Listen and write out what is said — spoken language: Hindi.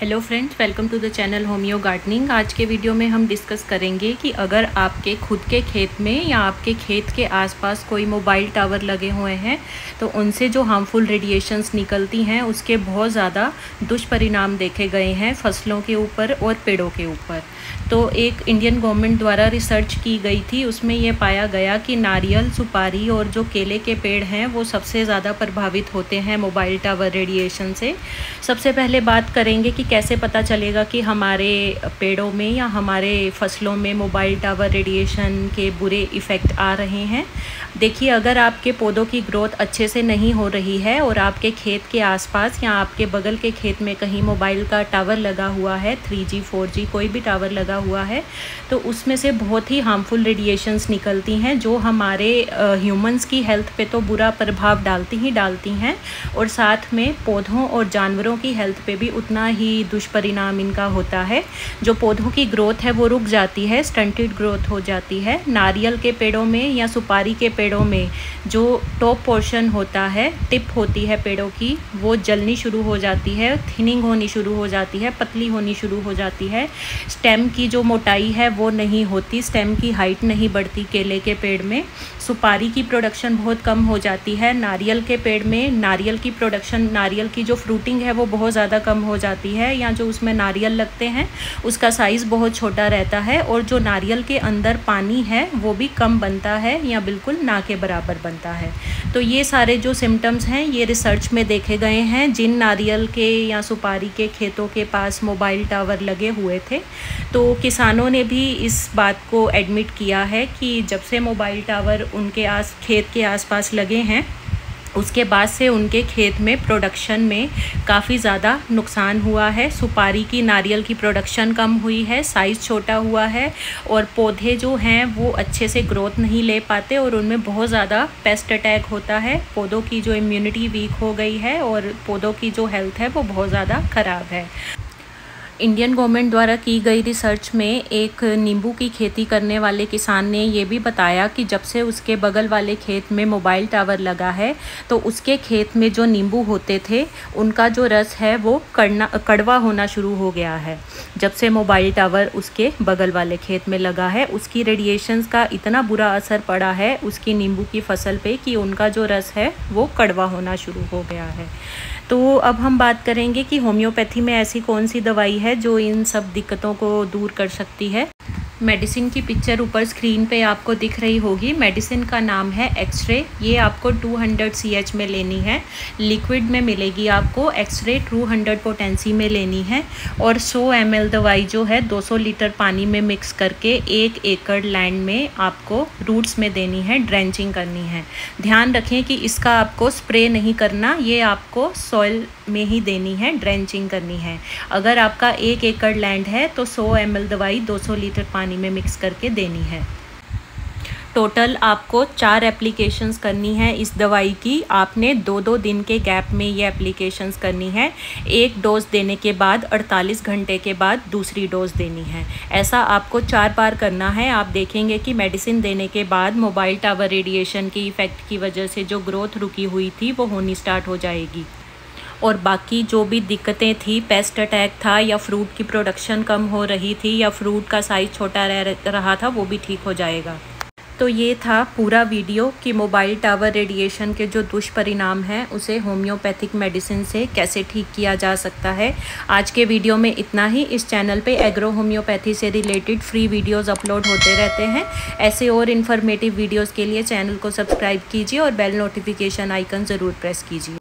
Hello friends, welcome to the channel homeo gardening. आज के वीडियो में हम डिस्कस करेंगे कि अगर आपके खुद के खेत में या आपके खेत के आसपास कोई मोबाइल टावर लगे हुए हैं तो उनसे जो हार्मफुल रेडिएशंस निकलती हैं उसके बहुत ज़्यादा दुष्परिणाम देखे गए हैं फसलों के ऊपर और पेड़ों के ऊपर। तो एक इंडियन गवर्नमेंट द्वारा रिसर्च की गई थी, उसमें यह पाया गया कि नारियल, सुपारी और जो केले के पेड़ हैं वो सबसे ज़्यादा प्रभावित होते हैं मोबाइल टावर रेडिएशन से। सबसे पहले बात करेंगे कि कैसे पता चलेगा कि हमारे पेड़ों में या हमारे फसलों में मोबाइल टावर रेडिएशन के बुरे इफ़ेक्ट आ रहे हैं। देखिए, अगर आपके पौधों की ग्रोथ अच्छे से नहीं हो रही है और आपके खेत के आसपास या आपके बगल के खेत में कहीं मोबाइल का टावर लगा हुआ है, 3G 4G कोई भी टावर लगा हुआ है, तो उसमें से बहुत ही हार्मफुल रेडिएशंस निकलती हैं जो हमारे ह्यूमंस की हेल्थ पे तो बुरा प्रभाव डालती हैं और साथ में पौधों और जानवरों की हेल्थ पे भी उतना ही दुष्परिणाम इनका होता है। जो पौधों की ग्रोथ है वो रुक जाती है, स्टंटेड ग्रोथ हो जाती है। नारियल के पेड़ों में या सुपारी के पेड़ों में जो टॉप पोर्शन होता है, टिप होती है पेड़ों की, वो जलनी शुरू हो जाती है, थिनिंग होनी शुरू हो जाती है, पतली होनी शुरू हो जाती है। स्टेम की जो मोटाई है वो नहीं होती, स्टेम की हाइट नहीं बढ़ती केले के पेड़ में। सुपारी की प्रोडक्शन बहुत कम हो जाती है। नारियल के पेड़ में नारियल की प्रोडक्शन, नारियल की जो फ्रूटिंग है वो बहुत ज़्यादा कम हो जाती है, या जो उसमें नारियल लगते हैं उसका साइज़ बहुत छोटा रहता है और जो नारियल के अंदर पानी है वो भी कम बनता है या बिल्कुल ना के बराबर बनता है। तो ये सारे जो सिम्टम्स हैं ये रिसर्च में देखे गए हैं जिन नारियल के या सुपारी के खेतों के पास मोबाइल टावर लगे हुए थे। तो किसानों ने भी इस बात को एडमिट किया है कि जब से मोबाइल टावर उनके खेत के आसपास लगे हैं उसके बाद से उनके खेत में प्रोडक्शन में काफ़ी ज़्यादा नुकसान हुआ है। सुपारी की, नारियल की प्रोडक्शन कम हुई है, साइज़ छोटा हुआ है और पौधे जो हैं वो अच्छे से ग्रोथ नहीं ले पाते और उनमें बहुत ज़्यादा पेस्ट अटैक होता है। पौधों की जो इम्यूनिटी वीक हो गई है और पौधों की जो हेल्थ है वो बहुत ज़्यादा ख़राब है। इंडियन गवर्नमेंट द्वारा की गई रिसर्च में एक नींबू की खेती करने वाले किसान ने ये भी बताया कि जब से उसके बगल वाले खेत में मोबाइल टावर लगा है तो उसके खेत में जो नींबू होते थे उनका जो रस है वो कड़वा होना शुरू हो गया है। जब से मोबाइल टावर उसके बगल वाले खेत में लगा है उसकी रेडिएशंस का इतना बुरा असर पड़ा है उसकी नींबू की फसल पे कि उनका जो रस है वो कड़वा होना शुरू हो गया है। तो अब हम बात करेंगे कि होम्योपैथी में ऐसी कौन सी दवाई है जो इन सब दिक्कतों को दूर कर सकती है। मेडिसिन की पिक्चर ऊपर स्क्रीन पे आपको दिख रही होगी। मेडिसिन का नाम है एक्सरे। ये आपको 200 CH में लेनी है, लिक्विड में मिलेगी आपको। एक्सरे 200 पोटेंसी में लेनी है और 100 ml दवाई जो है 200 लीटर पानी में मिक्स करके 1 एकड़ लैंड में आपको रूट्स में देनी है, ड्रेंचिंग करनी है। ध्यान रखें कि इसका आपको स्प्रे नहीं करना, ये आपको सॉइल में ही देनी है, ड्रेंचिंग करनी है। अगर आपका 1 एकड़ लैंड है तो 100 ml दवाई 200 लीटर पानी में मिक्स करके देनी है। टोटल आपको 4 एप्लीकेशंस करनी है इस दवाई की। आपने 2-2 दिन के गैप में ये एप्लीकेशंस करनी है। एक डोज देने के बाद 48 घंटे के बाद दूसरी डोज देनी है। ऐसा आपको 4 बार करना है। आप देखेंगे कि मेडिसिन देने के बाद मोबाइल टावर रेडिएशन की इफ़ेक्ट की वजह से जो ग्रोथ रुकी हुई थी वो होनी स्टार्ट हो जाएगी और बाकी जो भी दिक्कतें थी, पेस्ट अटैक था या फ्रूट की प्रोडक्शन कम हो रही थी या फ्रूट का साइज़ छोटा रह रहा था, वो भी ठीक हो जाएगा। तो ये था पूरा वीडियो कि मोबाइल टावर रेडिएशन के जो दुष्परिणाम हैं उसे होम्योपैथिक मेडिसिन से कैसे ठीक किया जा सकता है। आज के वीडियो में इतना ही। इस चैनल पे एग्रो होम्योपैथी से रिलेटेड फ्री वीडियोस अपलोड होते रहते हैं। ऐसे और इन्फॉर्मेटिव वीडियोस के लिए चैनल को सब्सक्राइब कीजिए और बेल नोटिफिकेशन आइकन ज़रूर प्रेस कीजिए।